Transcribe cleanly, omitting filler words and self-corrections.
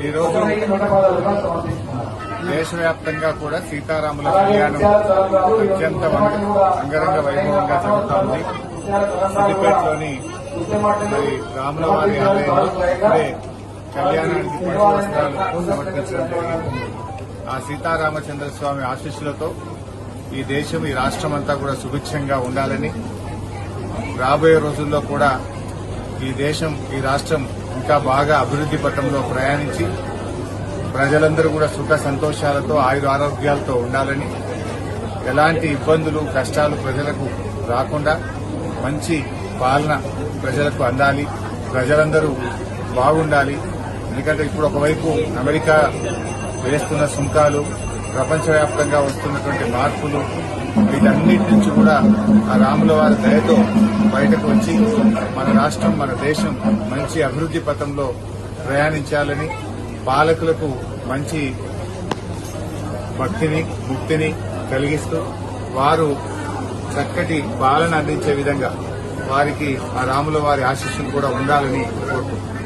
ఈరోజు దేశవ్యాప్తంగా కూడా సీతారాముల కళ్యాణం అత్యంత అంగరంగ వైభవంగా జరుగుతోంది. సిద్దిపేటలోని మరి రాముల వారి ఆలయంలో ఇప్పుడే కళ్యాణానికి పట్టు వస్త్రాలు సమర్పించడం జరిగింది. ఆ సీతారామచంద్రస్వామి ఆశీస్సులతో ఈ దేశం ఈ రాష్ట్రమంతా కూడా సుభిక్షంగా ఉండాలని, రాబోయే రోజుల్లో కూడా ఈ దేశం ఈ రాష్ట్రం ఇంకా బాగా అభివృద్ది పథంలో ప్రయాణించి ప్రజలందరూ కూడా సుఖ సంతోషాలతో ఆయురారోగ్యాలతో ఉండాలని, ఎలాంటి ఇబ్బందులు కష్టాలు ప్రజలకు రాకుండా మంచి పాలన ప్రజలకు అందాలి, ప్రజలందరూ బాగుండాలి. ఎందుకంటే ఇప్పుడు ఒకవైపు అమెరికా వేస్తున్న సుంకాలు, ప్రపంచవ్యాప్తంగా వస్తున్నటువంటి మార్పులు, వీటన్నిటి నుంచి కూడా ఆ రాముల వారి దయతో బయటకు వచ్చి మన రాష్ట్రం మన దేశం మంచి అభివృద్ది పథంలో ప్రయాణించాలని, పాలకులకు మంచి భక్తిని ముక్తిని కలిగిస్తూ వారు చక్కటి పాలన అందించే విధంగా వారికి ఆ రాముల వారి ఆశీస్సులు కూడా ఉండాలని కోరుకుంటున్నారు.